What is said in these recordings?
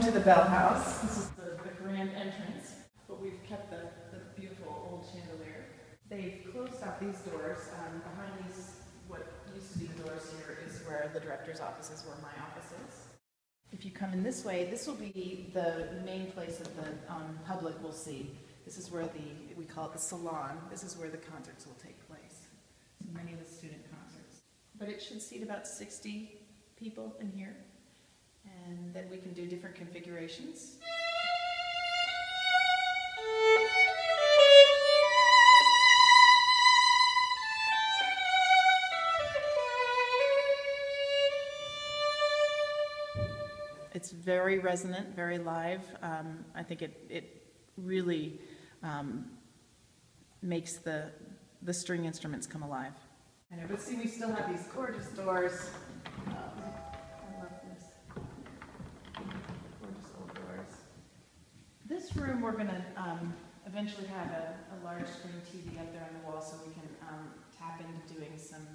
into the Beall house. This is the grand entrance, but we've kept the beautiful old chandelier. They've closed off these doors. Behind these, what used to be the doors here is where the director's office is, where my office is. If you come in this way, this will be the main place that the public will see. This is where we call it the salon. This is where the concerts will take place. So many of the student concerts. But it should seat about 60 people in here. And then we can do different configurations. It's very resonant, very live. I think it really makes the string instruments come alive. But see, we still have these gorgeous doors. I love this. Gorgeous old doors. This room, we're going to eventually have a large screen TV up there on the wall so we can tap into doing some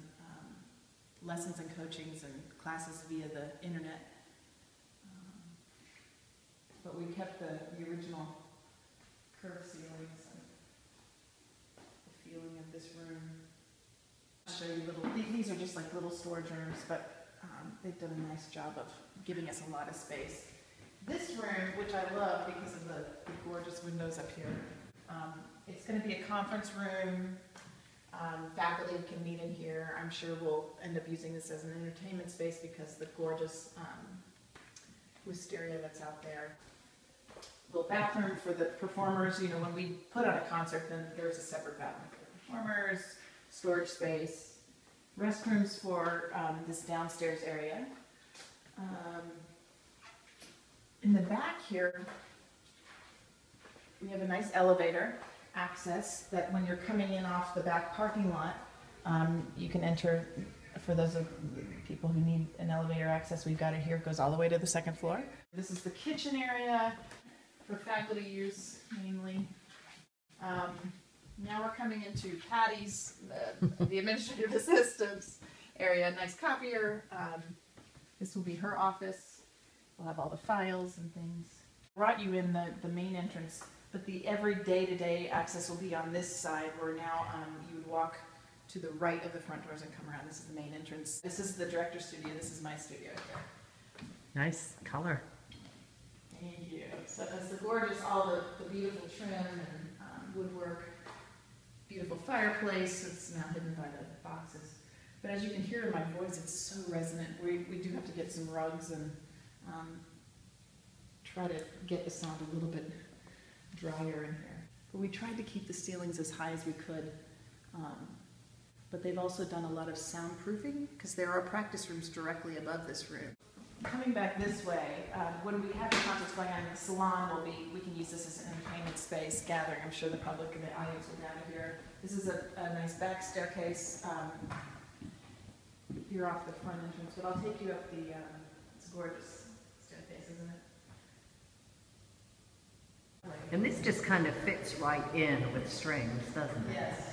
lessons and coachings and classes via the internet. But we kept the original curved ceilings and the feeling of this room. I'll show you these are just like little storage rooms, but they've done a nice job of giving us a lot of space. This room, which I love because of the gorgeous windows up here, it's going to be a conference room. Faculty can meet in here. I'm sure we'll end up using this as an entertainment space because the gorgeous wisteria that's out there. Little bathroom for the performers. You know, when we put on a concert, then there's a separate bathroom for the performers, storage space, restrooms for this downstairs area. In the back here, we have a nice elevator access that when you're coming in off the back parking lot, you can enter. For those of people who need an elevator access, we've got it here. It goes all the way to the second floor. This is the kitchen area for faculty use, mainly. Now we're coming into Patty's, the administrative assistants area. Nice copier. This will be her office. We'll have all the files and things. Brought you in the main entrance, but the every day-to-day access will be on this side, where now you would walk to the right of the front doors and come around. This is the main entrance. This is the director's studio. This is my studio here. Nice color. Thank you. So it's the gorgeous, all the beautiful trim and woodwork, beautiful fireplace. It's now hidden by the boxes. But as you can hear in my voice, it's so resonant. We do have to get some rugs and try to get the sound a little bit drier in here. But we tried to keep the ceilings as high as we could. But they've also done a lot of soundproofing because there are practice rooms directly above this room. Coming back this way, when we have the concerts going on in the salon, we can use this as an entertainment space, gathering. I'm sure the public and the audience will gather here. This is a nice back staircase here off the front entrance, but I'll take you up it's a gorgeous staircase, isn't it? And this just kind of fits right in with strings, doesn't it? Yes.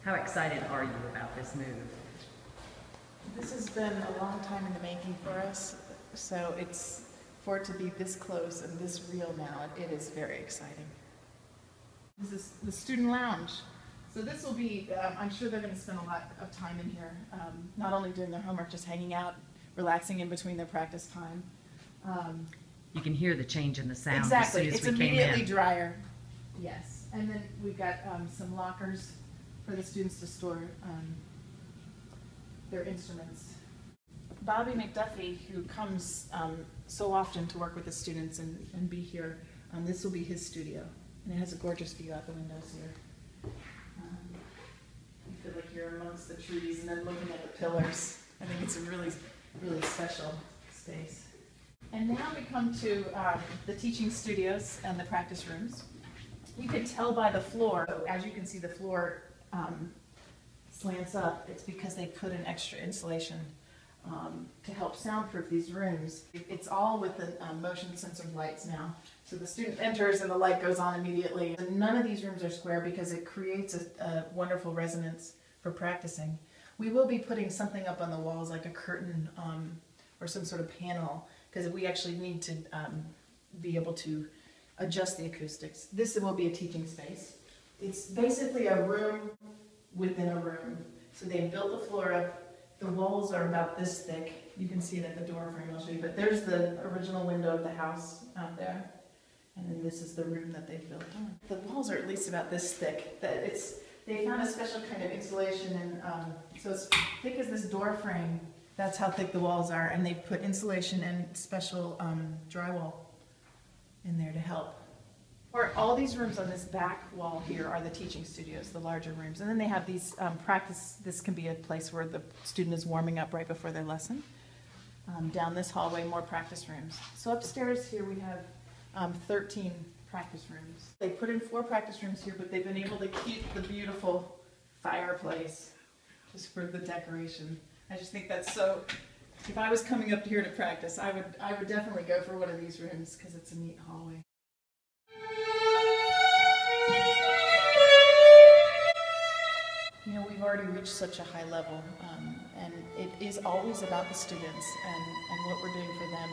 How excited are you about this move? This has been a long time in the making for us, so for it to be this close and this real now, it is very exciting. This is the student lounge. So this will be, I'm sure they're going to spend a lot of time in here, not only doing their homework, just hanging out, relaxing in between their practice time. You can hear the change in the sound Exactly. as soon as it's we came in. immediately drier. Yes. And then we've got some lockers for the students to store their instruments. Bobby McDuffie, who comes so often to work with the students and be here, this will be his studio. And it has a gorgeous view out the windows here. You feel like you're amongst the trees and then looking at the pillars. I think it's a really, really special space. And now we come to the teaching studios and the practice rooms. You can tell by the floor, as you can see the floor slants up, it's because they put in extra insulation to help soundproof these rooms. It's all with the motion sensor lights now. So the student enters and the light goes on immediately. And none of these rooms are square because it creates a wonderful resonance for practicing. We will be putting something up on the walls like a curtain or some sort of panel, because we actually need to be able to adjust the acoustics. This will be a teaching space. It's basically a room within a room. So they built the floor up. The walls are about this thick. You can see it at the door frame, I'll show you. But there's the original window of the house out there. And then this is the room that they've built on. The walls are at least about this thick. They found a special kind of insulation, and so it's thick as this door frame. That's how thick the walls are. And they've put insulation and special drywall in there to help. All these rooms on this back wall here are the teaching studios, the larger rooms. And then they have these practice, this can be a place where the student is warming up right before their lesson. Down this hallway, more practice rooms. So upstairs here we have 13 practice rooms. They put in 4 practice rooms here, but they've been able to keep the beautiful fireplace just for the decoration. I just think that's so, if I was coming up here to practice, I would definitely go for one of these rooms because it's a neat hallway. You know, we've already reached such a high level, and it is always about the students and what we're doing for them.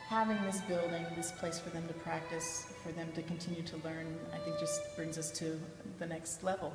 Having this building, this place for them to practice, for them to continue to learn, I think just brings us to the next level.